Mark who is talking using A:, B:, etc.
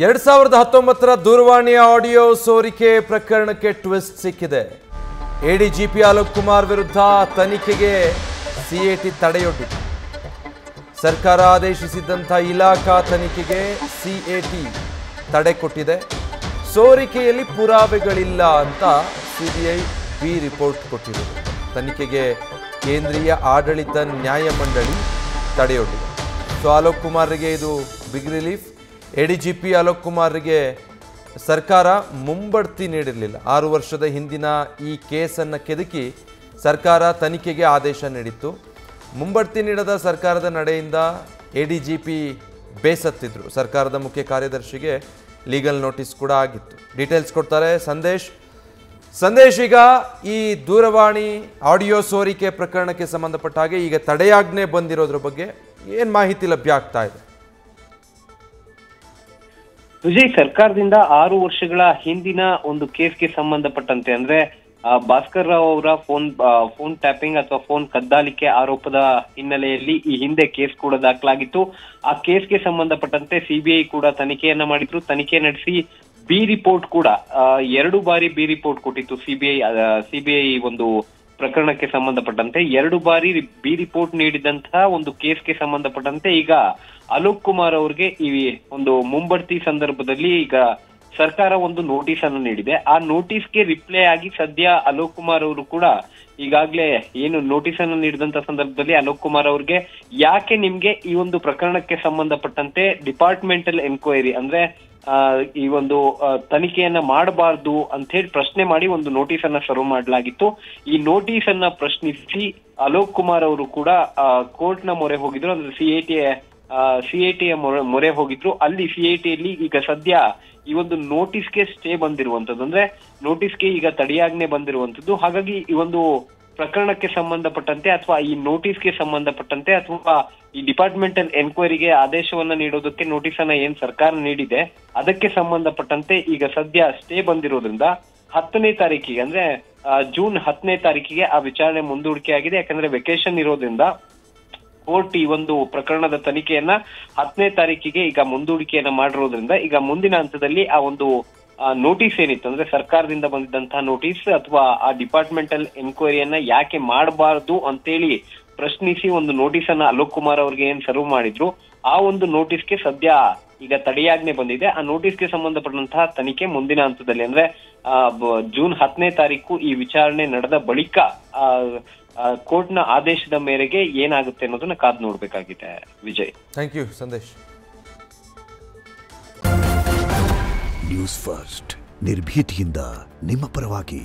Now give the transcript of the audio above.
A: 2019 ದೂರವಾಣಿಯ ಆಡಿಯೋ ಸೋರಿಕೆ ಪ್ರಕರಣಕ್ಕೆ ಟ್ವಿಸ್ಟ್ ಸಿಕ್ಕಿದೆ. ಎಡಿಜಿಪಿ ಅಲೋಕ್ ಕುಮಾರ್ ವಿರುದ್ಧ ತನಿಖೆಗೆ ಸಿಎಟಿ ತಡೆಯೊಡ್ಡಿದೆ. ಸರ್ಕಾರ ಆದೇಶಿಸಿದಂಥ ಇಲಾಖಾ ತನಿಖೆಗೆ ಸಿಎಟಿ ತಡೆ ಕೊಟ್ಟಿದೆ. ಸೋರಿಕೆಯಲ್ಲಿ ಪುರಾವೆಗಳಿಲ್ಲ ಅಂತ ಸಿಬಿಐ ಬಿ ರಿಪೋರ್ಟ್ ಕೊಟ್ಟಿದೆ. ತನಿಖೆಗೆ ಕೇಂದ್ರೀಯ ಆಡಳಿತ ನ್ಯಾಯಮಂಡಳಿ ತಡೆಯೊಡ್ಡಿದೆ. ಸೊ ಅಲೋಕ್ ಕುಮಾರ್ಗೆ ಇದು ಬಿಗ್ ರಿಲೀಫ್. ಎಡಿಜಿಪಿ ಅಲೋಕ್ ಕುಮಾರ್ಗೆ ಸರ್ಕಾರ ಮುಂಬಡ್ತಿ ನೀಡಿರಲಿಲ್ಲ. 6 ವರ್ಷದ ಹಿಂದಿನ ಈ ಕೇಸನ್ನು ಕೆದಕಿ ಸರ್ಕಾರ ತನಿಖೆಗೆ ಆದೇಶ ನೀಡಿತ್ತು. ಮುಂಬಡ್ತಿ ನೀಡದ ಸರ್ಕಾರದ ನಡೆಯಿಂದ ಎಡಿಜಿಪಿ ಬೇಸತ್ತಿದ್ರು. ಸರ್ಕಾರದ ಮುಖ್ಯ ಕಾರ್ಯದರ್ಶಿಗೆ ಲೀಗಲ್ ನೋಟಿಸ್ ಕೂಡ ಆಗಿತ್ತು. ಡೀಟೇಲ್ಸ್ ಕೊಡ್ತಾರೆ ಸಂದೇಶ್. ಈಗ ಈ ದೂರವಾಣಿ ಆಡಿಯೋ ಸೋರಿಕೆ ಪ್ರಕರಣಕ್ಕೆ ಸಂಬಂಧಪಟ್ಟ ಹಾಗೆ ಈಗ ತಡೆಯಾಜ್ಞೆ ಬಂದಿರೋದ್ರ ಬಗ್ಗೆ ಏನು ಮಾಹಿತಿ ಲಭ್ಯ ಆಗ್ತಾ ಇದೆ?
B: ವಿಜಯ್, ಸರ್ಕಾರದಿಂದ 6 ವರ್ಷಗಳ ಹಿಂದಿನ ಒಂದು ಕೇಸ್ಗೆ ಸಂಬಂಧಪಟ್ಟಂತೆ ಅಂದ್ರೆ ಭಾಸ್ಕರ್ ರಾವ್ ಅವರ ಫೋನ್ ಟ್ಯಾಪಿಂಗ್ ಅಥವಾ ಫೋನ್ ಕದ್ದಾಲಿಕೆ ಆರೋಪದ ಹಿನ್ನೆಲೆಯಲ್ಲಿ ಈ ಹಿಂದೆ ಕೇಸ್ ಕೂಡ ದಾಖಲಾಗಿತ್ತು. ಆ ಕೇಸ್ಗೆ ಸಂಬಂಧಪಟ್ಟಂತೆ ಸಿಬಿಐ ಕೂಡ ತನಿಖೆಯನ್ನ ಮಾಡಿದ್ರು. ತನಿಖೆ ನಡೆಸಿ ಬಿ ರಿಪೋರ್ಟ್ ಕೂಡ 2 ಬಾರಿ ಬಿ ರಿಪೋರ್ಟ್ ಕೊಟ್ಟಿತ್ತು. ಸಿಬಿಐ ಒಂದು ಪ್ರಕರಣಕ್ಕೆ ಸಂಬಂಧಪಟ್ಟಂತೆ 2 ಬಾರಿ ಬಿ ರಿಪೋರ್ಟ್ ನೀಡಿದಂತಹ ಒಂದು ಕೇಸ್ಗೆ ಸಂಬಂಧಪಟ್ಟಂತೆ ಈಗ ಅಲೋಕ್ ಕುಮಾರ್ ಅವ್ರಿಗೆ ಈ ಒಂದು ಮುಂಬಡ್ತಿ ಸಂದರ್ಭದಲ್ಲಿ ಈಗ ಸರ್ಕಾರ ಒಂದು ನೋಟಿಸ್ ಅನ್ನು ನೀಡಿದೆ. ಆ ನೋಟಿಸ್ಗೆ ರಿಪ್ಲೈ ಆಗಿ ಸದ್ಯ ಅಲೋಕ್ ಕುಮಾರ್ ಅವರು ಕೂಡ ಈಗಾಗಲೇ ಏನು ನೋಟಿಸ್ ಅನ್ನು ನೀಡಿದಂತ ಸಂದರ್ಭದಲ್ಲಿ ಅಲೋಕ್ ಕುಮಾರ್ ಅವ್ರಿಗೆ ಯಾಕೆ ನಿಮ್ಗೆ ಈ ಒಂದು ಪ್ರಕರಣಕ್ಕೆ ಸಂಬಂಧಪಟ್ಟಂತೆ ಡಿಪಾರ್ಟ್ಮೆಂಟಲ್ ಎನ್ಕ್ವೈರಿ ಅಂದ್ರೆ ಈ ಒಂದು ತನಿಖೆಯನ್ನ ಮಾಡಬಾರ್ದು ಅಂತ ಹೇಳಿ ಪ್ರಶ್ನೆ ಮಾಡಿ ಒಂದು ನೋಟಿಸ್ ಅನ್ನ ಸರ್ವ್ ಮಾಡಲಾಗಿತ್ತು. ಈ ನೋಟಿಸ್ ಅನ್ನ ಪ್ರಶ್ನಿಸಿ ಅಲೋಕ್ ಕುಮಾರ್ ಅವರು ಕೂಡ ಕೋರ್ಟ್ ನ ಮೊರೆ ಹೋಗಿದ್ರು. ಅಂದ್ರೆ ಸಿಐಟಿಯ ಮೊರೆ ಹೋಗಿದ್ರು. ಅಲ್ಲಿ ಸಿಐಟಿಯಲ್ಲಿ ಈಗ ಸದ್ಯ ಈ ಒಂದು ನೋಟಿಸ್ಗೆ ಸ್ಟೇ ಬಂದಿರುವಂತದ್ದು, ಅಂದ್ರೆ ನೋಟಿಸ್ಗೆ ಈಗ ತಡೆಯಾಜ್ಞೆ ಬಂದಿರುವಂತದ್ದು. ಹಾಗಾಗಿ ಈ ಒಂದು ಪ್ರಕರಣಕ್ಕೆ ಸಂಬಂಧಪಟ್ಟಂತೆ ಅಥವಾ ಈ ನೋಟಿಸ್ಗೆ ಸಂಬಂಧಪಟ್ಟಂತೆ ಅಥವಾ ಈ ಡಿಪಾರ್ಟ್ಮೆಂಟಲ್ ಎನ್ಕ್ವೈರಿಗೆ ಆದೇಶವನ್ನ ನೀಡೋದಕ್ಕೆ ನೋಟಿಸ್ ಅನ್ನ ಏನ್ ಸರ್ಕಾರ ನೀಡಿದೆ ಅದಕ್ಕೆ ಸಂಬಂಧಪಟ್ಟಂತೆ ಈಗ ಸದ್ಯ ಸ್ಟೇ ಬಂದಿರೋದ್ರಿಂದ 10ನೇ ತಾರೀಕಿಗೆ ಅಂದ್ರೆ ಜೂನ್ 10ನೇ ತಾರೀಕಿಗೆ ಆ ವಿಚಾರಣೆ ಮುಂದೂಡಿಕೆ ಆಗಿದೆ. ಯಾಕಂದ್ರೆ ವೆಕೇಶನ್ ಇರೋದ್ರಿಂದ ಕೋರ್ಟ್ ಈ ಒಂದು ಪ್ರಕರಣದ ತನಿಖೆಯನ್ನ 10ನೇ ತಾರೀಕಿಗೆ ಈಗ ಮುಂದೂಡಿಕೆಯನ್ನ ಮಾಡಿರೋದ್ರಿಂದ ಈಗ ಮುಂದಿನ ಹಂತದಲ್ಲಿ ಆ ಒಂದು ನೋಟಿಸ್ ಏನಿತ್ತು ಅಂದ್ರೆ ಸರ್ಕಾರದಿಂದ ಬಂದಿದ್ದಂತಹ ನೋಟಿಸ್ ಅಥವಾ ಆ ಡಿಪಾರ್ಟ್ಮೆಂಟಲ್ ಎನ್ಕ್ವೈರಿಯನ್ನ ಯಾಕೆ ಮಾಡಬಾರ್ದು ಅಂತೇಳಿ ಪ್ರಶ್ನಿಸಿ ಒಂದು ನೋಟಿಸ್ ಅನ್ನ ಅಲೋಕ್ ಕುಮಾರ್ ಅವ್ರಿಗೆ ಏನ್ ಸರ್ವ್ ಮಾಡಿದ್ರು ಆ ಒಂದು ನೋಟಿಸ್ಗೆ ಸದ್ಯ ಈಗ ತಡೆಯಾಜ್ಞೆ ಬಂದಿದೆ. ಆ ನೋಟಿಸ್ಗೆ ಸಂಬಂಧಪಟ್ಟಂತಹ ತನಿಖೆ ಮುಂದಿನ ಹಂತದಲ್ಲಿ ಅಂದ್ರೆ ಜೂನ್ 10ನೇ ತಾರೀಕು ಈ ವಿಚಾರಣೆ ನಡೆದ ಬಳಿಕ ಕೋರ್ಟ್ನ ಆದೇಶದ ಮೇರೆಗೆ ಏನಾಗುತ್ತೆ ಅನ್ನೋದನ್ನ ಕಾದು ನೋಡ್ಬೇಕಾಗಿದೆ. Vijay,
A: thank you Sandesh.
C: News first ನಿರ್ಭೀತಿಯಿಂದ ನಿಮ್ಮ ಪರವಾಗಿ.